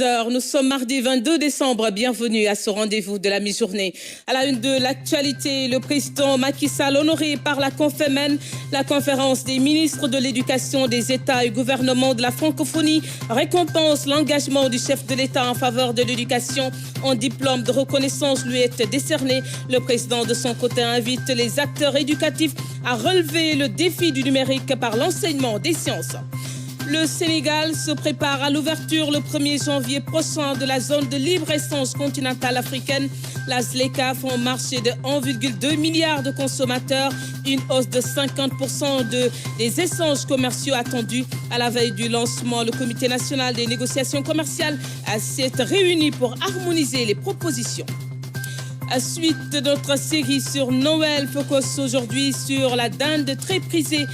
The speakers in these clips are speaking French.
16 heures, nous sommes mardi 22 décembre. Bienvenue à ce rendez-vous de la mi-journée. À la une de l'actualité, le président Macky Sall honoré par la CONFEMEN, la conférence des ministres de l'éducation des États et gouvernements de la francophonie récompense l'engagement du chef de l'État en faveur de l'éducation. Un diplôme de reconnaissance lui est décerné. Le président de son côté invite les acteurs éducatifs à relever le défi du numérique par l'enseignement des sciences. Le Sénégal se prépare à l'ouverture le 1er janvier prochain de la zone de libre-échange continentale africaine. La ZLECA fait un marché de 1,2 milliard de consommateurs, une hausse de 50% des échanges commerciaux attendus. À la veille du lancement, le Comité national des négociations commerciales s'est réuni pour harmoniser les propositions. À suite de notre série sur Noël, focus aujourd'hui sur la dinde très prisée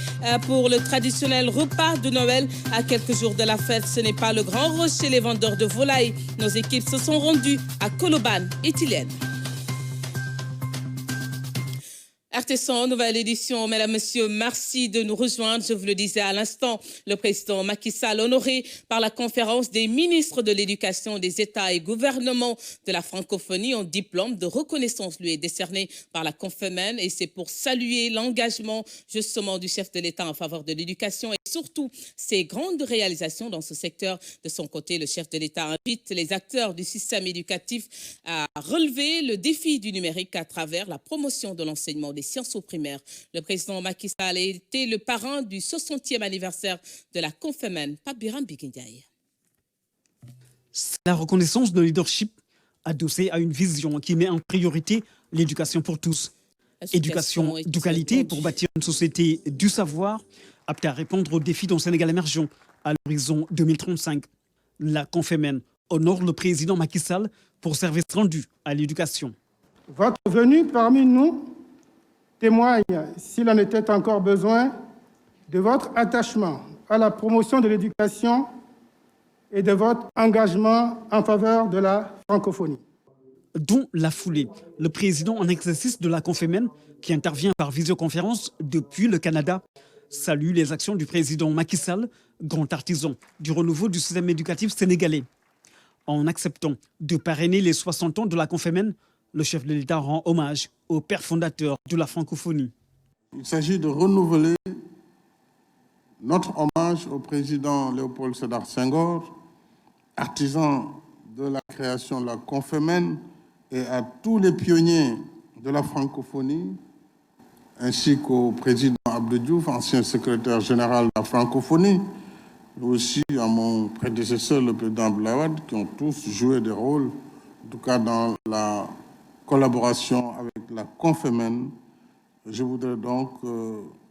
pour le traditionnel repas de Noël. À quelques jours de la fête, ce n'est pas le grand rush chez les vendeurs de volailles. Nos équipes se sont rendues à Colobane et Tilène. RTS100, nouvelle édition. Mesdames, Messieurs, merci de nous rejoindre. Je vous le disais à l'instant, le président Macky Sall honoré par la conférence des ministres de l'éducation des États et gouvernements de la francophonie. Un diplôme de reconnaissance lui est décerné par la CONFEMEN et c'est pour saluer l'engagement justement du chef de l'État en faveur de l'éducation et surtout ses grandes réalisations dans ce secteur. De son côté, le chef de l'État invite les acteurs du système éducatif à relever le défi du numérique à travers la promotion de l'enseignement des sciences au primaire. Le président Macky Sall a été le parrain du 60e anniversaire de la CONFEMEN. Pape Biram Bikindiaye. C'est la reconnaissance de leadership adossée à une vision qui met en priorité l'éducation pour tous. Éducation de qualité pour bâtir une société du savoir apte à répondre aux défis d'un Sénégal émergent à l'horizon 2035. La CONFEMEN honore le président Macky Sall pour service rendu à l'éducation. Votre venue parmi nous témoigne, s'il en était encore besoin, de votre attachement à la promotion de l'éducation et de votre engagement en faveur de la francophonie. Dont la foulée, le président en exercice de la CONFEMEN, qui intervient par visioconférence depuis le Canada, salue les actions du président Macky Sall, grand artisan du renouveau du système éducatif sénégalais. En acceptant de parrainer les 60 ans de la CONFEMEN, le chef de l'État rend hommage au père fondateur de la francophonie. Il s'agit de renouveler notre hommage au président Léopold Sédar Senghor, artisan de la création de la CONFEMEN, et à tous les pionniers de la francophonie, ainsi qu'au président Abdou Diouf, ancien secrétaire général de la francophonie, mais aussi à mon prédécesseur, le président Abdoulaye Wade, qui ont tous joué des rôles, en tout cas dans la collaboration avec la CONFEMEN. Je voudrais donc,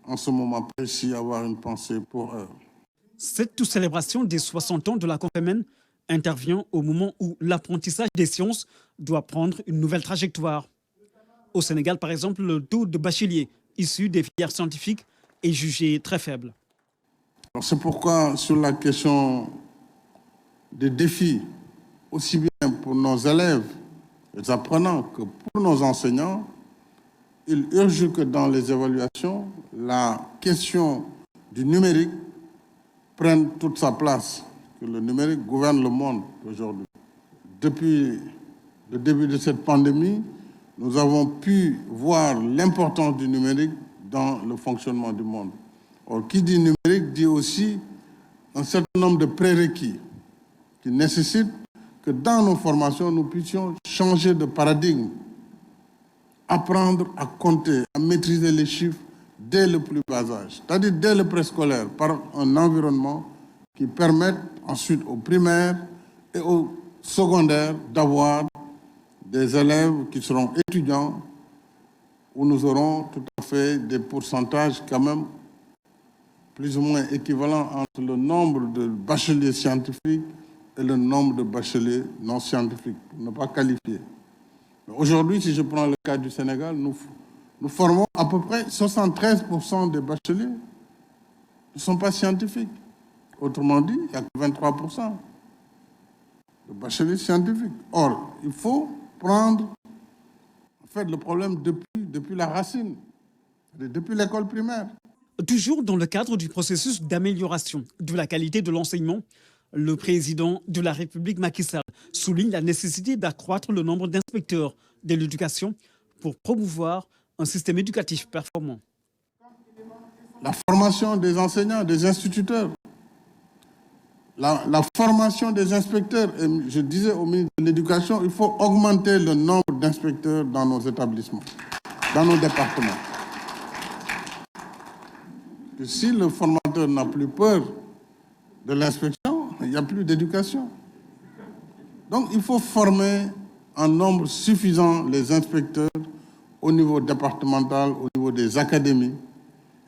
en ce moment précis, avoir une pensée pour eux. Cette célébration des 60 ans de la CONFEMEN intervient au moment où l'apprentissage des sciences doit prendre une nouvelle trajectoire. Au Sénégal, par exemple, le taux de bacheliers issus des filières scientifiques est jugé très faible. C'est pourquoi, sur la question des défis, aussi bien pour nos élèves, les apprenants, que pour nos enseignants, il urge que dans les évaluations, la question du numérique prenne toute sa place, que le numérique gouverne le monde aujourd'hui. Depuis le début de cette pandémie, nous avons pu voir l'importance du numérique dans le fonctionnement du monde. Or, qui dit numérique dit aussi un certain nombre de prérequis qui nécessitent que dans nos formations, nous puissions changer de paradigme, apprendre à compter, à maîtriser les chiffres dès le plus bas âge, c'est-à-dire dès le préscolaire, par un environnement qui permette ensuite aux primaires et aux secondaires d'avoir des élèves qui seront étudiants, où nous aurons tout à fait des pourcentages quand même plus ou moins équivalents entre le nombre de bacheliers scientifiques et le nombre de bacheliers non scientifiques, pour ne pas qualifier. Aujourd'hui, si je prends le cas du Sénégal, nous formons à peu près 73% des bacheliers ne sont pas scientifiques. Autrement dit, il n'y a que 23% de bacheliers scientifiques. Or, il faut prendre en fait le problème depuis la racine, depuis l'école primaire. Toujours dans le cadre du processus d'amélioration de la qualité de l'enseignement, Le président de la République, Macky Sall, souligne la nécessité d'accroître le nombre d'inspecteurs de l'éducation pour promouvoir un système éducatif performant. La formation des enseignants, des instituteurs, la formation des inspecteurs. Et je disais au ministre de l'Éducation, il faut augmenter le nombre d'inspecteurs dans nos établissements, dans nos départements. Et si le formateur n'a plus peur de l'inspection, il n'y a plus d'éducation. Donc il faut former en nombre suffisant les inspecteurs au niveau départemental, au niveau des académies.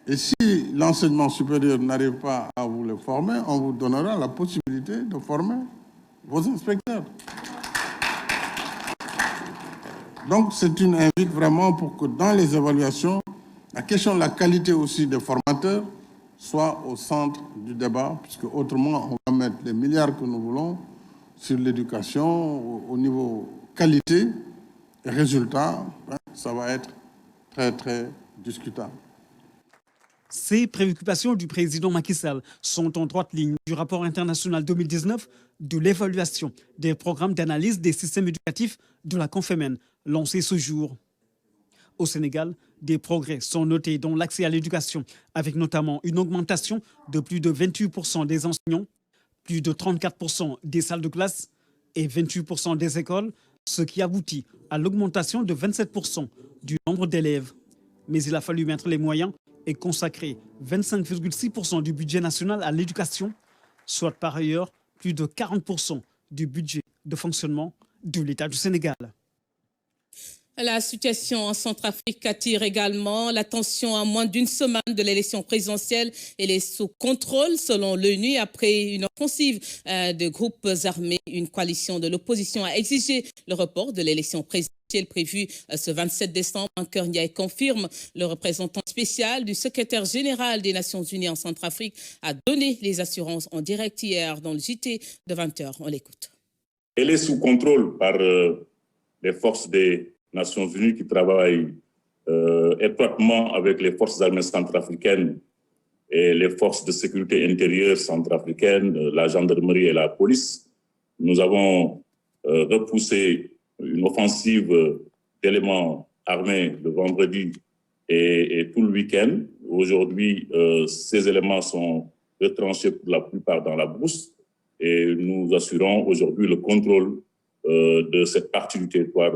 Et si l'enseignement supérieur n'arrive pas à vous les former, on vous donnera la possibilité de former vos inspecteurs. Donc c'est une invite vraiment pour que dans les évaluations, la question de la qualité aussi des formateurs soit au centre du débat, puisque autrement on va mettre les milliards que nous voulons sur l'éducation au niveau qualité et résultat, ça va être très très discutable. Ces préoccupations du président Macky Sall sont en droite ligne du rapport international 2019 de l'évaluation des programmes d'analyse des systèmes éducatifs de la Confémen, lancé ce jour. Au Sénégal, des progrès sont notés dans l'accès à l'éducation, avec notamment une augmentation de plus de 28% des enseignants, plus de 34% des salles de classe et 28% des écoles, ce qui aboutit à l'augmentation de 27% du nombre d'élèves. Mais il a fallu mettre les moyens et consacrer 25,6% du budget national à l'éducation, soit par ailleurs plus de 40% du budget de fonctionnement de l'État du Sénégal. La situation en Centrafrique attire également l'attention à moins d'une semaine de l'élection présidentielle. Elle est sous contrôle selon l'ONU après une offensive de groupes armés. Une coalition de l'opposition a exigé le report de l'élection présidentielle prévue ce 27 décembre. Anker Ndiaye confirme. Le représentant spécial du secrétaire général des Nations Unies en Centrafrique a donné les assurances en direct hier dans le JT de 20h. On l'écoute. Elle est sous contrôle par les forces des Nations Unies qui travaillent étroitement avec les forces armées centrafricaines et les forces de sécurité intérieure centrafricaines, la gendarmerie et la police. Nous avons repoussé une offensive d'éléments armés le vendredi et tout le week-end. Aujourd'hui, ces éléments sont retranchés pour la plupart dans la brousse et nous assurons aujourd'hui le contrôle de cette partie du territoire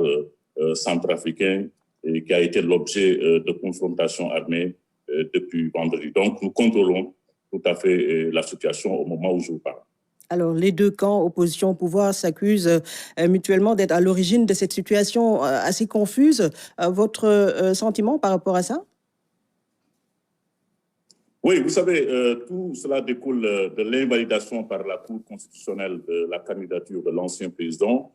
centrafricain et qui a été l'objet de confrontations armées depuis vendredi. Donc, nous contrôlons tout à fait la situation au moment où je vous parle. Alors, les deux camps, opposition au pouvoir, s'accusent mutuellement d'être à l'origine de cette situation assez confuse. Votre sentiment par rapport à ça? Oui, vous savez, tout cela découle de l'invalidation par la Cour constitutionnelle de la candidature de l'ancien président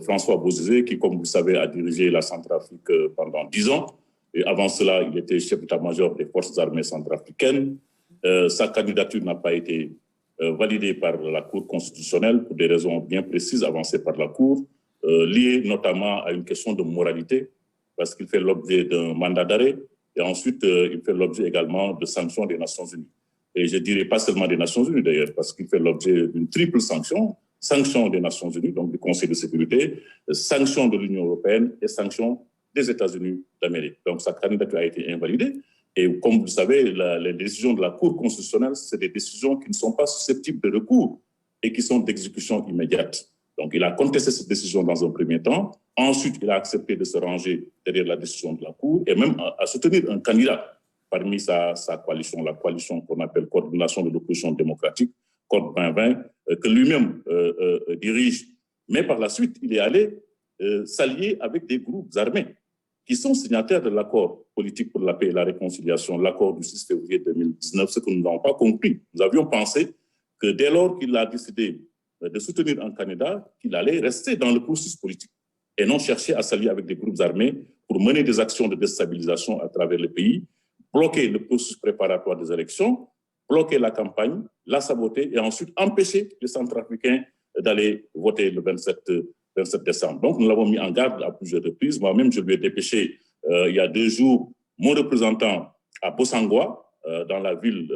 François Bozizé, qui, comme vous savez, a dirigé la Centrafrique pendant 10 ans. Et avant cela, il était chef d'état-major des forces armées centrafricaines. Sa candidature n'a pas été validée par la Cour constitutionnelle pour des raisons bien précises avancées par la Cour, liées notamment à une question de moralité, parce qu'il fait l'objet d'un mandat d'arrêt et ensuite il fait l'objet également de sanctions des Nations Unies. Et je dirais pas seulement des Nations Unies d'ailleurs, parce qu'il fait l'objet d'une triple sanction. Sanctions des Nations Unies, donc du Conseil de sécurité, sanctions de l'Union européenne et sanctions des États-Unis d'Amérique. Donc sa candidature a été invalidée. Et comme vous le savez, les décisions de la Cour constitutionnelle, c'est des décisions qui ne sont pas susceptibles de recours et qui sont d'exécution immédiate. Donc il a contesté cette décision dans un premier temps. Ensuite, il a accepté de se ranger derrière la décision de la Cour et même à soutenir un candidat parmi sa coalition, la coalition qu'on appelle Coordination de l'opposition démocratique, COD 2020, que lui-même dirige. Mais par la suite, il est allé s'allier avec des groupes armés qui sont signataires de l'accord politique pour la paix et la réconciliation, l'accord du 6 février 2019, ce que nous n'avons pas compris. Nous avions pensé que dès lors qu'il a décidé de soutenir un candidat, qu'il allait rester dans le processus politique et non chercher à s'allier avec des groupes armés pour mener des actions de déstabilisation à travers le pays, bloquer le processus préparatoire des élections, bloquer la campagne, la saboter et ensuite empêcher les Centrafricains d'aller voter le 27 décembre. Donc, nous l'avons mis en garde à plusieurs reprises. Moi-même, je lui ai dépêché il y a 2 jours mon représentant à Bossangoa, dans la ville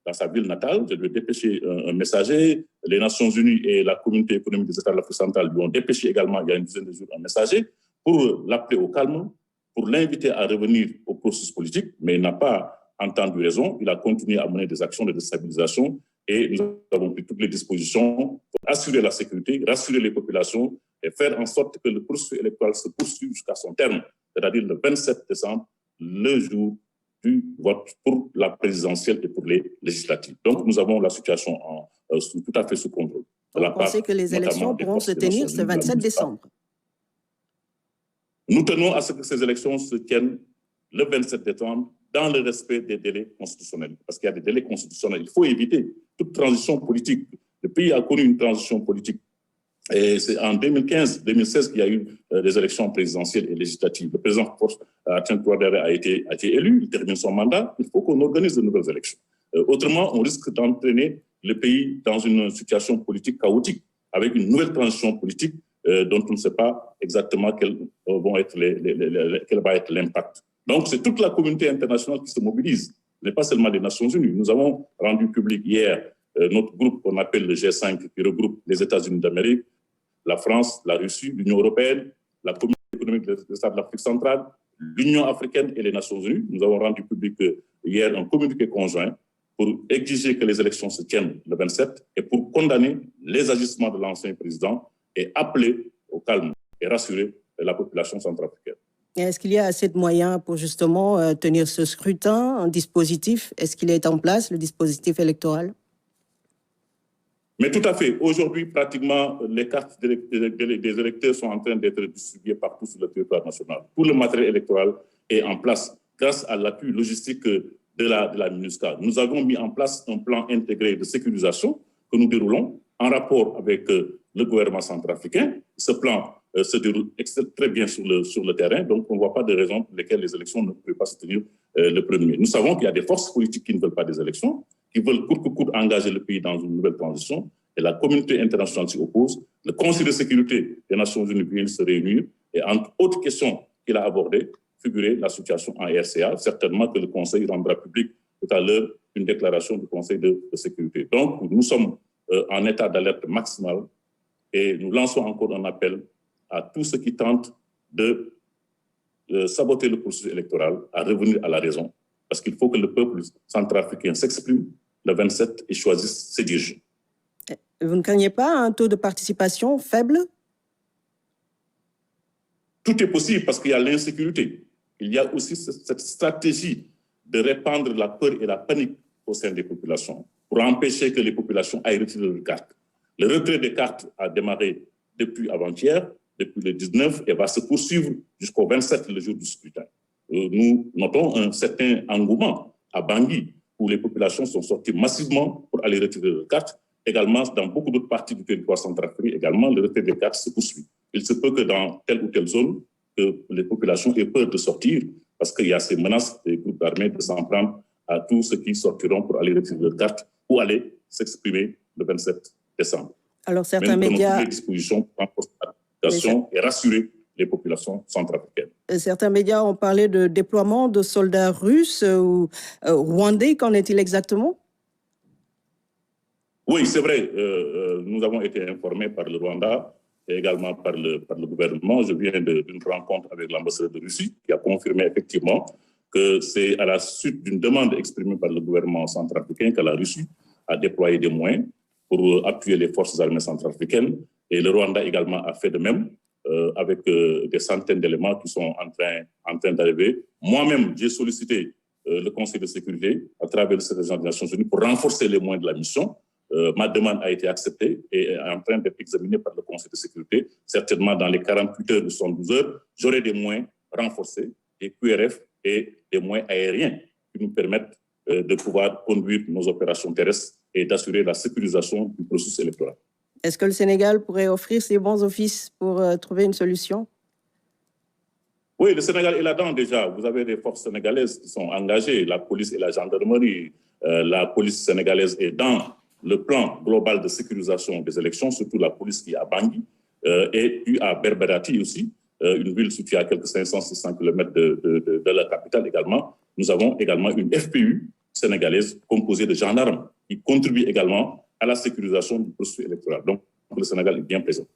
dans sa ville natale. Je lui ai dépêché un messager. Les Nations Unies et la communauté économique des États de l'Afrique centrale lui ont dépêché également, il y a une dizaine de jours, un messager pour l'appeler au calme, pour l'inviter à revenir au processus politique, mais il n'a pas entendu raison. Il a continué à mener des actions de déstabilisation et nous avons pris toutes les dispositions pour assurer la sécurité, rassurer les populations et faire en sorte que le processus électoral se poursuive jusqu'à son terme, c'est-à-dire le 27 décembre, le jour du vote pour la présidentielle et pour les législatives. Donc, nous avons la situation tout à fait sous contrôle. Vous pensez que les élections pourront se tenir ce 27 décembre? Nous tenons à ce que ces élections se tiennent le 27 décembre dans le respect des délais constitutionnels. Parce qu'il y a des délais constitutionnels. Il faut éviter toute transition politique. Le pays a connu une transition politique. Et c'est en 2015-2016 qu'il y a eu des élections présidentielles et législatives. Le président Alassane Ouattara a été élu, il termine son mandat. Il faut qu'on organise de nouvelles élections. Autrement, on risque d'entraîner le pays dans une situation politique chaotique, avec une nouvelle transition politique dont on ne sait pas exactement quel va être l'impact. Donc, c'est toute la communauté internationale qui se mobilise. Ce n'est pas seulement les Nations Unies. Nous avons rendu public hier notre groupe qu'on appelle le G5, qui regroupe les États-Unis d'Amérique, la France, la Russie, l'Union européenne, la communauté économique des États de l'Afrique centrale, l'Union africaine et les Nations Unies. Nous avons rendu public hier un communiqué conjoint pour exiger que les élections se tiennent le 27 et pour condamner les agissements de l'ancien président et appeler au calme et rassurer la population centrafricaine. Est-ce qu'il y a assez de moyens pour justement tenir ce scrutin, un dispositif? Est-ce qu'il est en place, le dispositif électoral? Mais tout à fait. Aujourd'hui, pratiquement, les cartes des électeurs sont en train d'être distribuées partout sur le territoire national. Tout le matériel électoral est en place grâce à l'appui logistique de la MINUSCA. Nous avons mis en place un plan intégré de sécurisation que nous déroulons en rapport avec le gouvernement centrafricain. Ce plan se déroule très bien sur le terrain, donc on ne voit pas de raison pour lesquelles les élections ne peuvent pas se tenir le 1er. Nous savons qu'il y a des forces politiques qui ne veulent pas des élections, qui veulent coûte que coûte engager le pays dans une nouvelle transition, et la communauté internationale s'y oppose. Le Conseil de sécurité des Nations Unies vient se réunir, et entre autres questions qu'il a abordées, figurait la situation en RCA. Certainement que le Conseil rendra public tout à l'heure une déclaration du Conseil de sécurité. Donc, nous sommes en état d'alerte maximale et nous lançons encore un appel à tous ceux qui tentent de saboter le processus électoral à revenir à la raison, parce qu'il faut que le peuple centrafricain s'exprime le 27 et choisisse ses dirigeants. Vous ne craignez pas un taux de participation faible? Tout est possible parce qu'il y a l'insécurité. Il y a aussi cette stratégie de répandre la peur et la panique au sein des populations pour empêcher que les populations aillent retirer leurs cartes. Le retrait des cartes a démarré depuis avant-hier, depuis le 19, et va se poursuivre jusqu'au 27, le jour du scrutin. Nous notons un certain engouement à Bangui, où les populations sont sorties massivement pour aller retirer leurs cartes. Également, dans beaucoup d'autres parties du territoire centrafricain, également, le retrait des cartes se poursuit. Il se peut que dans telle ou telle zone, que les populations aient peur de sortir, parce qu'il y a ces menaces des groupes armés de s'en prendre à tous ceux qui sortiront pour aller retirer leurs cartes ou aller s'exprimer le 27 décembre. Alors, certains médias... toutes les dispositions pour renforcer l'administration et rassurer les populations centrafricaines. Certains médias ont parlé de déploiement de soldats russes ou rwandais. Qu'en est-il exactement? Oui, c'est vrai. Nous avons été informés par le Rwanda et également par le gouvernement. Je viens d'une rencontre avec l'ambassadeur de Russie qui a confirmé effectivement que c'est à la suite d'une demande exprimée par le gouvernement centrafricain que la Russie a déployé des moyens pour appuyer les forces armées centrafricaines. Et le Rwanda également a fait de même avec des centaines d'éléments qui sont en train d'arriver. Moi-même, j'ai sollicité le Conseil de sécurité à travers le secrétaire des Nations Unies pour renforcer les moyens de la mission. Ma demande a été acceptée et est en train d'être examinée par le Conseil de sécurité. Certainement, dans les 48 heures ou 72 heures, j'aurai des moyens renforcés, des QRF et des moyens aériens qui nous permettent de pouvoir conduire nos opérations terrestres et d'assurer la sécurisation du processus électoral. Est-ce que le Sénégal pourrait offrir ses bons offices pour trouver une solution? Oui, le Sénégal est là-dedans déjà. Vous avez des forces sénégalaises qui sont engagées, la police et la gendarmerie. La police sénégalaise est dans le plan global de sécurisation des élections, surtout la police qui est à Bangui, et puis à Berberati aussi, une ville située à quelques 500-600 km de la capitale également. Nous avons également une FPU sénégalaise composée de gendarmes qui contribuent également à la sécurisation du processus électoral. Donc, le Sénégal est bien présent.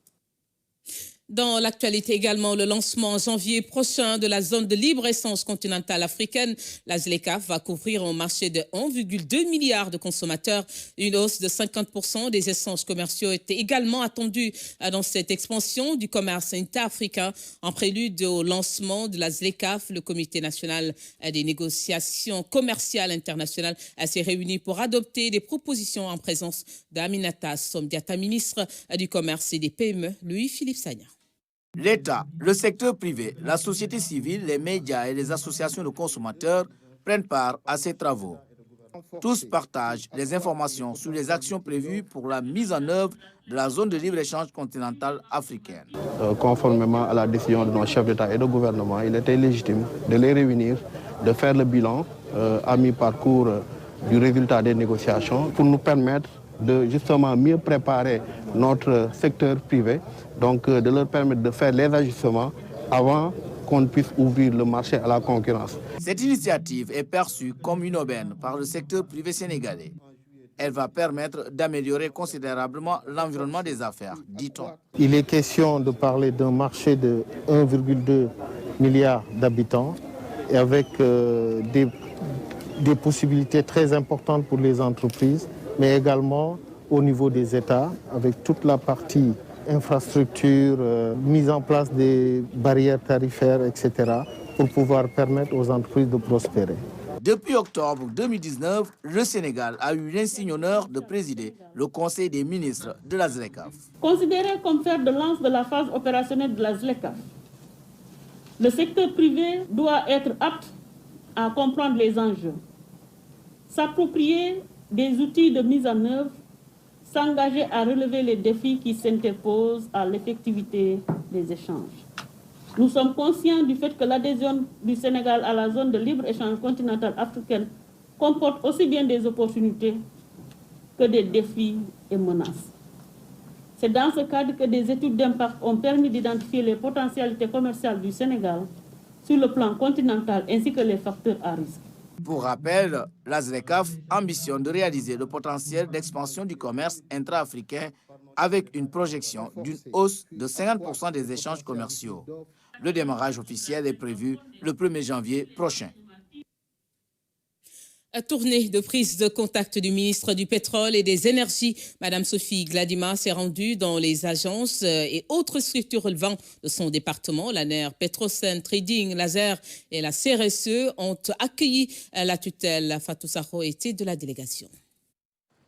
Dans l'actualité également, le lancement en janvier prochain de la zone de libre-échange continentale africaine, la ZLECAf va couvrir un marché de 1,2 milliard de consommateurs. Une hausse de 50% des échanges commerciaux était également attendue dans cette expansion du commerce interafricain. En prélude au lancement de la ZLECAf, le Comité national des négociations commerciales internationales s'est réuni pour adopter des propositions en présence d'Aminata Somdiata, ministre du Commerce et des PME, Louis-Philippe Sagna. L'État, le secteur privé, la société civile, les médias et les associations de consommateurs prennent part à ces travaux. Tous partagent les informations sur les actions prévues pour la mise en œuvre de la zone de libre-échange continentale africaine. Conformément à la décision de nos chefs d'État et de gouvernement, il était légitime de les réunir, de faire le bilan à mi-parcours du résultat des négociations pour nous permettre de justement mieux préparer notre secteur privé, donc de leur permettre de faire les ajustements avant qu'on puisse ouvrir le marché à la concurrence. Cette initiative est perçue comme une aubaine par le secteur privé sénégalais. Elle va permettre d'améliorer considérablement l'environnement des affaires, dit-on. Il est question de parler d'un marché de 1,2 milliard d'habitants et avec des possibilités très importantes pour les entreprises, mais également au niveau des États, avec toute la partie infrastructure, mise en place des barrières tarifaires, etc., pour pouvoir permettre aux entreprises de prospérer. Depuis octobre 2019, le Sénégal a eu l'insigne honneur de présider le Conseil des ministres de la ZLECAf. Considéré comme fer de lance de la phase opérationnelle de la ZLECAf, le secteur privé doit être apte à comprendre les enjeux, s'approprier des outils de mise en œuvre, s'engager à relever les défis qui s'interposent à l'effectivité des échanges. Nous sommes conscients du fait que l'adhésion du Sénégal à la zone de libre-échange continentale africaine comporte aussi bien des opportunités que des défis et menaces. C'est dans ce cadre que des études d'impact ont permis d'identifier les potentialités commerciales du Sénégal sur le plan continental ainsi que les facteurs à risque. Pour rappel, la ZLECAf ambitionne de réaliser le potentiel d'expansion du commerce intra-africain avec une projection d'une hausse de 50% des échanges commerciaux. Le démarrage officiel est prévu le 1er janvier prochain. Tournée de prise de contact du ministre du Pétrole et des Énergies. Madame Sophie Gladima s'est rendue dans les agences et autres structures relevant de son département. L'ANER, Petrosen Trading, Laser et la CRSE ont accueilli la tutelle. Fatou Sakho était de la délégation.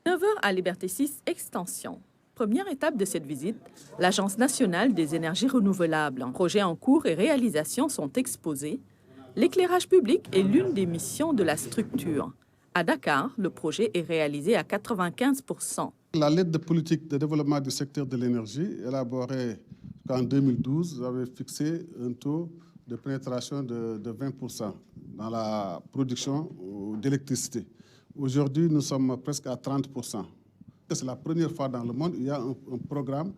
9h à Liberté 6, extension. Première étape de cette visite, l'Agence nationale des énergies renouvelables. Projets en cours et réalisation sont exposés. L'éclairage public est l'une des missions de la structure. À Dakar, le projet est réalisé à 95%. La lettre de politique de développement du secteur de l'énergie, élaborée en 2012, avait fixé un taux de pénétration de 20% dans la production d'électricité. Aujourd'hui, nous sommes presque à 30%. C'est la première fois dans le monde où il y a un programme,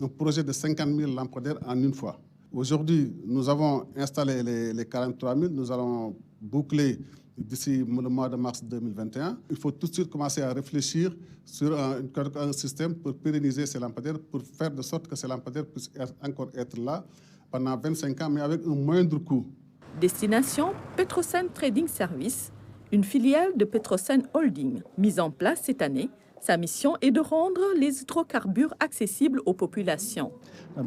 un projet de 50 000 lampadaires en une fois. Aujourd'hui, nous avons installé les 43 000. Nous allons boucler d'ici le mois de mars 2021. Il faut tout de suite commencer à réfléchir sur un système pour pérenniser ces lampadaires, pour faire de sorte que ces lampadaires puissent encore être là pendant 25 ans, mais avec un moindre coût. Destination Petrosen Trading Service, une filiale de Petrosen Holding, mise en place cette année. Sa mission est de rendre les hydrocarbures accessibles aux populations.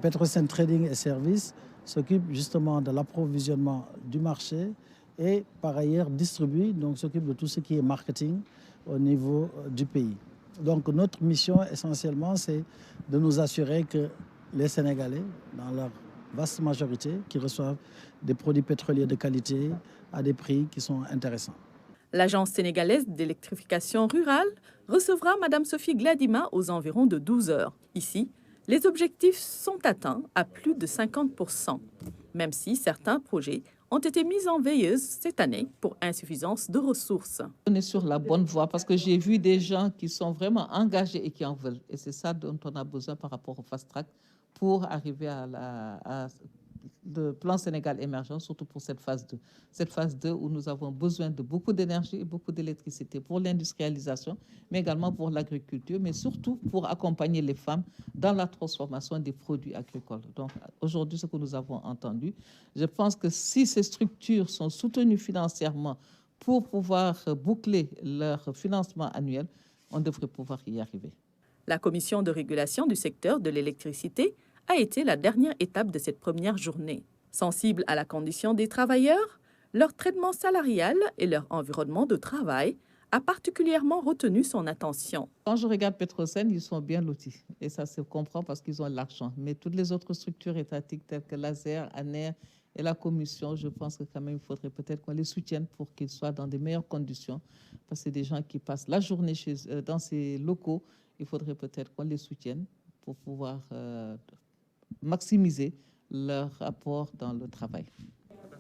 Petrosen Trading Service s'occupe justement de l'approvisionnement du marché et par ailleurs distribue, donc s'occupe de tout ce qui est marketing au niveau du pays. Donc notre mission essentiellement, c'est de nous assurer que les Sénégalais, dans leur vaste majorité, qui reçoivent des produits pétroliers de qualité à des prix qui sont intéressants. L'Agence sénégalaise d'électrification rurale recevra Mme Sophie Gladima aux environs de 12h. Ici, les objectifs sont atteints à plus de 50%, même si certains projets ont été mis en veilleuse cette année pour insuffisance de ressources. On est sur la bonne voie parce que j'ai vu des gens qui sont vraiment engagés et qui en veulent. Et c'est ça dont on a besoin par rapport au fast track pour arriver à de plan Sénégal émergent, surtout pour cette phase 2. Cette phase 2 où nous avons besoin de beaucoup d'énergie et beaucoup d'électricité pour l'industrialisation, mais également pour l'agriculture, mais surtout pour accompagner les femmes dans la transformation des produits agricoles. Donc aujourd'hui, ce que nous avons entendu, je pense que si ces structures sont soutenues financièrement pour pouvoir boucler leur financement annuel, on devrait pouvoir y arriver. La commission de régulation du secteur de l'électricité a été la dernière étape de cette première journée. Sensible à la condition des travailleurs, leur traitement salarial et leur environnement de travail a particulièrement retenu son attention. Quand je regarde Petrosen, ils sont bien lotis et ça se comprend parce qu'ils ont l'argent. Mais toutes les autres structures étatiques telles que l'ASER, ANER et la commission, je pense que quand même il faudrait peut-être qu'on les soutienne pour qu'ils soient dans de meilleures conditions parce que c'est des gens qui passent la journée dans ces locaux. Il faudrait peut-être qu'on les soutienne pour pouvoir maximiser leur apport dans le travail.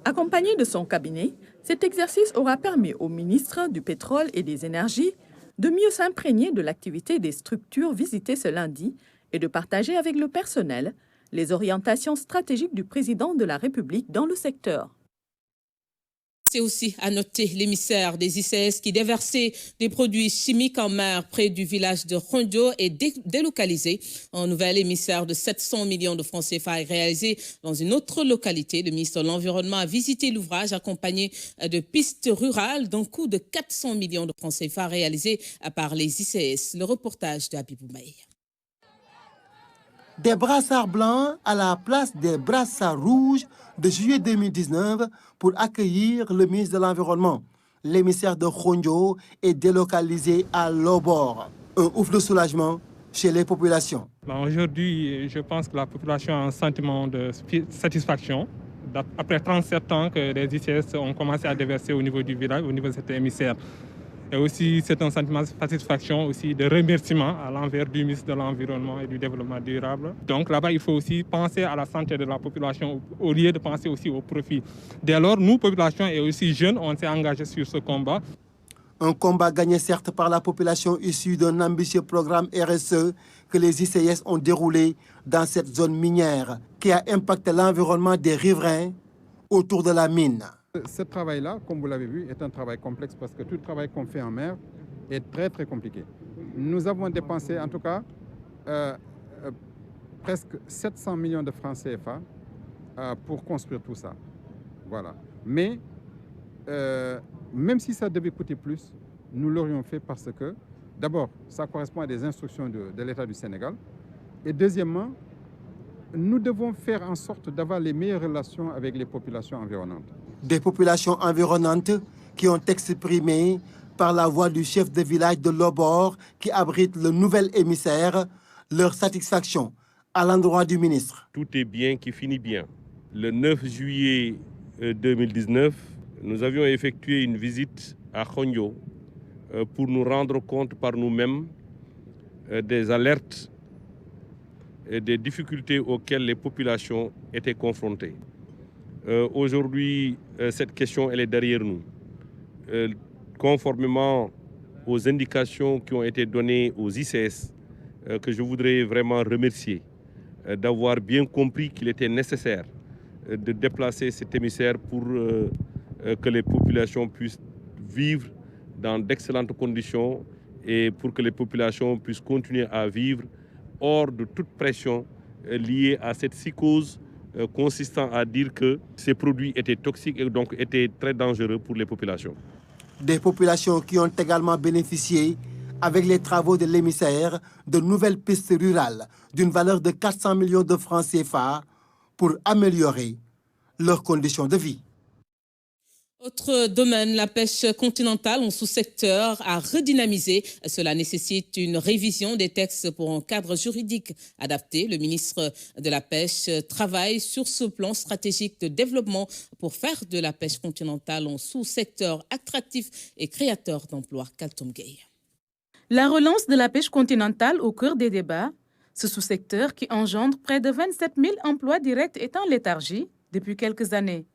Accompagné de son cabinet, cet exercice aura permis au ministre du Pétrole et des Énergies de mieux s'imprégner de l'activité des structures visitées ce lundi et de partager avec le personnel les orientations stratégiques du président de la République dans le secteur. C'est aussi à noter l'émissaire des ICS qui déversait des produits chimiques en mer près du village de Rondio est délocalisé. Un nouvel émissaire de 700 millions de francs CFA est réalisé dans une autre localité. Le ministre de l'Environnement a visité l'ouvrage accompagné de pistes rurales d'un coût de 400 millions de francs CFA réalisé par les ICS. Le reportage de Habibou Maï. Des brassards blancs à la place des brassards rouges de juillet 2019 pour accueillir le ministre de l'Environnement. L'émissaire de Rondio est délocalisé à Lobor. Un ouf de soulagement chez les populations. Aujourd'hui, je pense que la population a un sentiment de satisfaction. Après 37 ans que les ICS ont commencé à déverser au niveau du village, au niveau de cet émissaire. Et aussi, c'est un sentiment de satisfaction, aussi de remerciement à l'envers du ministre de l'Environnement et du Développement durable. Donc là-bas, il faut aussi penser à la santé de la population au lieu de penser aussi au profit. Dès lors, nous, population et aussi jeunes, on s'est engagés sur ce combat. Un combat gagné certes par la population issue d'un ambitieux programme RSE que les ICS ont déroulé dans cette zone minière qui a impacté l'environnement des riverains autour de la mine. Ce travail-là, comme vous l'avez vu, est un travail complexe parce que tout le travail qu'on fait en mer est très très compliqué. Nous avons dépensé en tout cas presque 700 millions de francs CFA pour construire tout ça. Voilà. Mais même si ça devait coûter plus, nous l'aurions fait parce que d'abord, ça correspond à des instructions de l'État du Sénégal. Et deuxièmement, nous devons faire en sorte d'avoir les meilleures relations avec les populations environnantes. Des populations environnantes qui ont exprimé par la voix du chef de village de Lobor qui abrite le nouvel émissaire leur satisfaction à l'endroit du ministre. Tout est bien qui finit bien. Le 9 juillet 2019, nous avions effectué une visite à Rondio pour nous rendre compte par nous-mêmes des alertes et des difficultés auxquelles les populations étaient confrontées. Aujourd'hui, cette question elle est derrière nous. Conformément aux indications qui ont été données aux ICS, que je voudrais vraiment remercier d'avoir bien compris qu'il était nécessaire de déplacer cet émissaire pour que les populations puissent vivre dans d'excellentes conditions et pour que les populations puissent continuer à vivre hors de toute pression liée à cette psychose consistant à dire que ces produits étaient toxiques et donc étaient très dangereux pour les populations. Des populations qui ont également bénéficié, avec les travaux de l'émissaire, de nouvelles pistes rurales d'une valeur de 400 millions de francs CFA pour améliorer leurs conditions de vie. Autre domaine, la pêche continentale en sous-secteur à redynamiser. Cela nécessite une révision des textes pour un cadre juridique adapté. Le ministre de la Pêche travaille sur ce plan stratégique de développement pour faire de la pêche continentale un sous-secteur attractif et créateur d'emplois. Kaltom Gueye. La relance de la pêche continentale au cœur des débats, ce sous-secteur qui engendre près de 27 000 emplois directs est en léthargie depuis quelques années.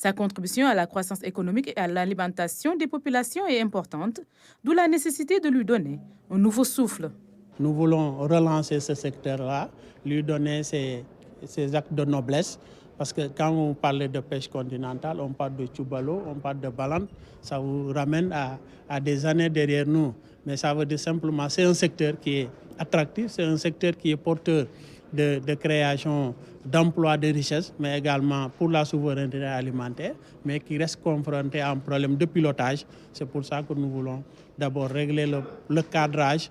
Sa contribution à la croissance économique et à l'alimentation des populations est importante, d'où la nécessité de lui donner un nouveau souffle. Nous voulons relancer ce secteur-là, lui donner ces actes de noblesse. Parce que quand on parle de pêche continentale, on parle de Tchoubalo, on parle de Balante, ça vous ramène à des années derrière nous. Mais ça veut dire simplement, c'est un secteur qui est attractif, c'est un secteur qui est porteur de création d'emplois, de richesses, mais également pour la souveraineté alimentaire, mais qui reste confronté à un problème de pilotage. C'est pour ça que nous voulons d'abord régler le cadrage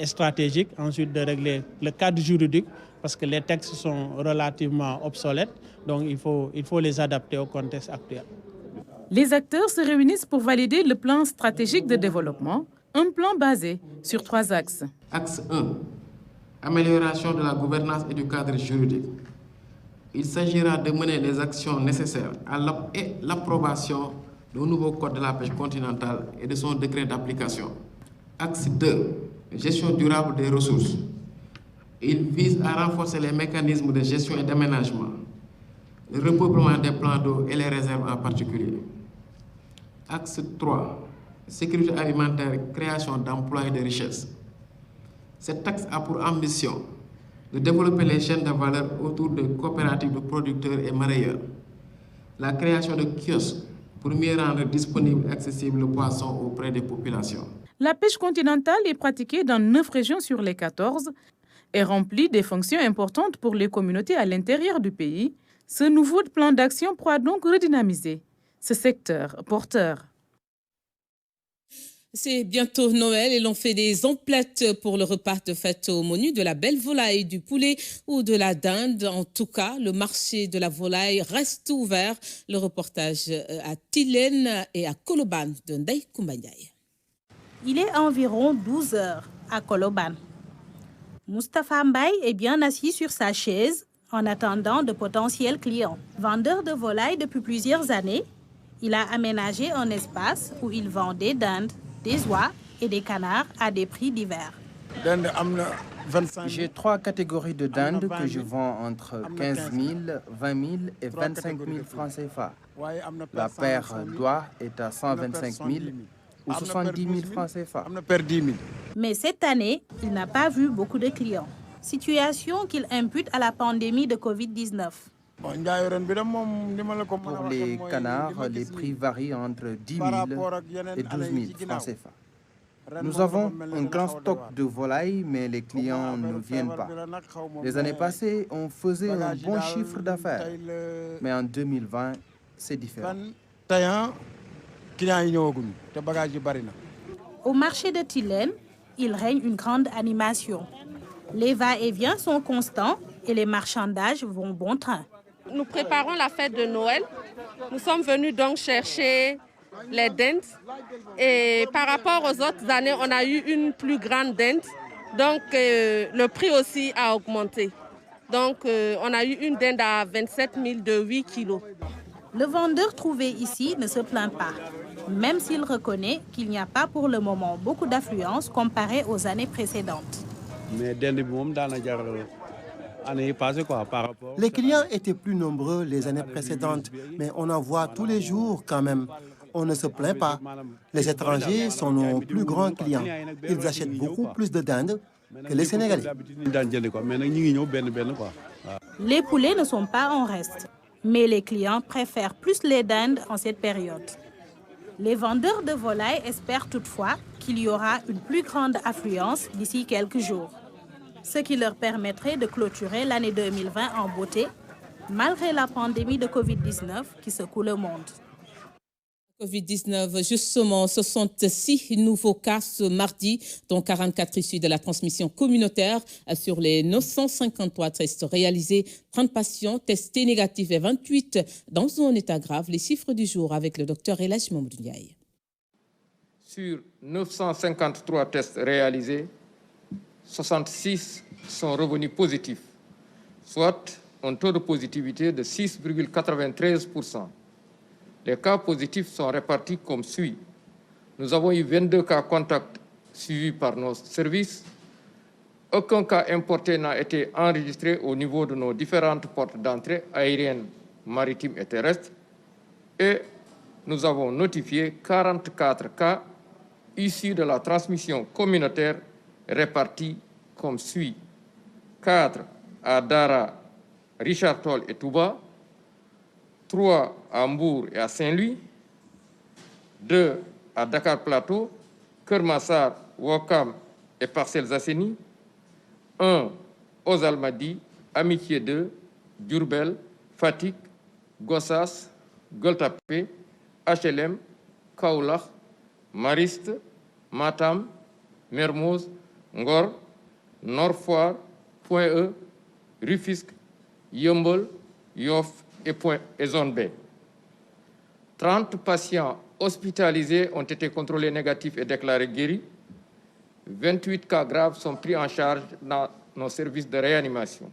stratégique, ensuite de régler le cadre juridique, parce que les textes sont relativement obsolètes, donc il faut les adapter au contexte actuel. Les acteurs se réunissent pour valider le plan stratégique de développement, un plan basé sur 3 axes. Axe 1. Amélioration de la gouvernance et du cadre juridique. Il s'agira de mener les actions nécessaires à l'approbation du nouveau code de la pêche continentale et de son décret d'application. Axe 2. Gestion durable des ressources. Il vise à renforcer les mécanismes de gestion et d'aménagement, le repeuplement des plans d'eau et les réserves en particulier. Axe 3. Sécurité alimentaire, création d'emplois et de richesses. Cet axe a pour ambition de développer les chaînes de valeur autour de coopératives de producteurs et marailleurs, la création de kiosques pour mieux rendre disponible et accessible le poisson auprès des populations. La pêche continentale est pratiquée dans 9 régions sur les 14 et remplit des fonctions importantes pour les communautés à l'intérieur du pays. Ce nouveau plan d'action pourra donc redynamiser ce secteur porteur. C'est bientôt Noël et l'on fait des emplettes pour le repas de fête au menu, de la belle volaille, du poulet ou de la dinde. En tout cas, le marché de la volaille reste ouvert. Le reportage à Tilène et à Koloban de Ndeye Koumbanyaye. Il est environ 12 heures à Koloban. Moustapha Mbaye est bien assis sur sa chaise en attendant de potentiels clients. Vendeur de volaille depuis plusieurs années, il a aménagé un espace où il vend des dindes, des oies et des canards à des prix divers. J'ai 3 catégories de dindes que je vends entre 15 000, 20 000 et 25 000 francs CFA. La paire d'oies est à 125 000 ou 70 000 francs CFA. Mais cette année, il n'a pas vu beaucoup de clients. Situation qu'il impute à la pandémie de Covid-19. Pour les canards, les prix varient entre 10 000 et 12 000 francs CFA. Nous avons un grand stock de volailles, mais les clients ne viennent pas. Les années passées, on faisait un bon chiffre d'affaires. Mais en 2020, c'est différent. Au marché de Tilène, il règne une grande animation. Les va-et-vient sont constants et les marchandages vont bon train. Nous préparons la fête de Noël. Nous sommes venus donc chercher les dindes. Et par rapport aux autres années, on a eu une plus grande dinde. Donc le prix aussi a augmenté. Donc on a eu une dinde à 27 000 de 8 kilos. Le vendeur trouvé ici ne se plaint pas, même s'il reconnaît qu'il n'y a pas pour le moment beaucoup d'affluence comparé aux années précédentes. Les clients étaient plus nombreux les années précédentes, mais on en voit tous les jours quand même. On ne se plaint pas. Les étrangers sont nos plus grands clients. Ils achètent beaucoup plus de dindes que les Sénégalais. Les poulets ne sont pas en reste, mais les clients préfèrent plus les dindes en cette période. Les vendeurs de volailles espèrent toutefois qu'il y aura une plus grande affluence d'ici quelques jours, ce qui leur permettrait de clôturer l'année 2020 en beauté, malgré la pandémie de Covid-19 qui secoue le monde. Covid-19, justement, 66 nouveaux cas ce mardi, dont 44 issus de la transmission communautaire. Sur les 953 tests réalisés, 30 patients testés négatifs et 28 dans un état grave. Les chiffres du jour avec le docteur Elhadji Mamadou Ndiaye. Sur 953 tests réalisés, 66 sont revenus positifs, soit un taux de positivité de 6,93%. Les cas positifs sont répartis comme suit. Nous avons eu 22 cas contacts suivis par nos services. Aucun cas importé n'a été enregistré au niveau de nos différentes portes d'entrée aériennes, maritimes et terrestres. Et nous avons notifié 44 cas issus de la transmission communautaire, répartis comme suit. 4 à Dara Richard Toll et Touba, 3 à Hambourg et à Saint-Louis, 2 à Dakar Plateau, Keur Massar, Ouakam et Parcelles Assainies, 1 aux Almadies, Amitié 2, Diourbel, Fatick, Gossas, Gueule Tapée, HLM, Kaolack, Mariste, Matam, Mermoz, Ngor, Nord Foire, Point E, Rufisque, Yeumbeul, Yoff et Zone B. 30 patients hospitalisés ont été contrôlés négatifs et déclarés guéris. 28 cas graves sont pris en charge dans nos services de réanimation.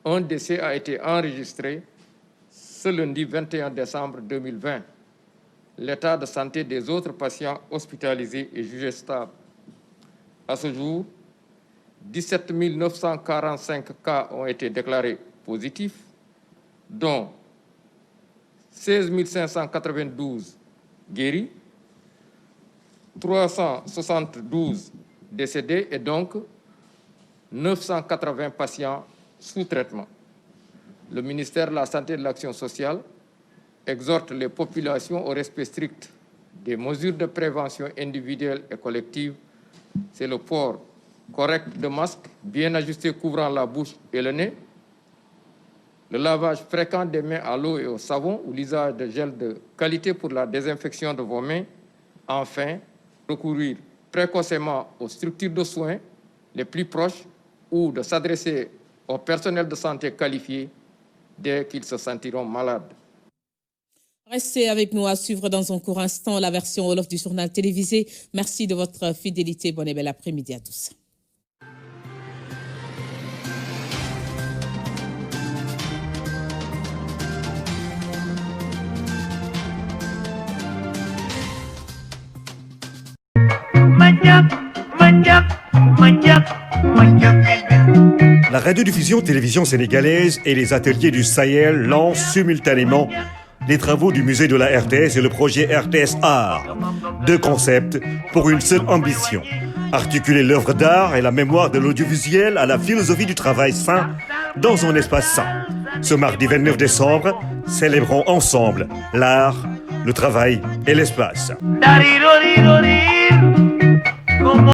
Un décès a été enregistré ce lundi 21 décembre 2020. L'état de santé des autres patients hospitalisés est jugé stable. À ce jour, 17 945 cas ont été déclarés positifs, dont 16 592 guéris, 372 décédés et donc 980 patients sous traitement. Le ministère de la Santé et de l'Action sociale exhorte les populations au respect strict des mesures de prévention individuelle et collective. C'est le port correct de masques, bien ajusté couvrant la bouche et le nez, le lavage fréquent des mains à l'eau et au savon ou l'usage de gel de qualité pour la désinfection de vos mains. Enfin, recourir précocement aux structures de soins les plus proches ou de s'adresser au personnel de santé qualifié dès qu'ils se sentiront malades. Restez avec nous à suivre dans un court instant la version Wolof du journal télévisé. Merci de votre fidélité. Bon et bel après-midi à tous. La radiodiffusion télévision sénégalaise et les ateliers du Sahel lancent simultanément les travaux du musée de la RTS et le projet RTS Art. 2 concepts pour une seule ambition. Articuler l'œuvre d'art et la mémoire de l'audiovisuel à la philosophie du travail sain dans un espace sain. Ce mardi 29 décembre, célébrons ensemble l'art, le travail et l'espace.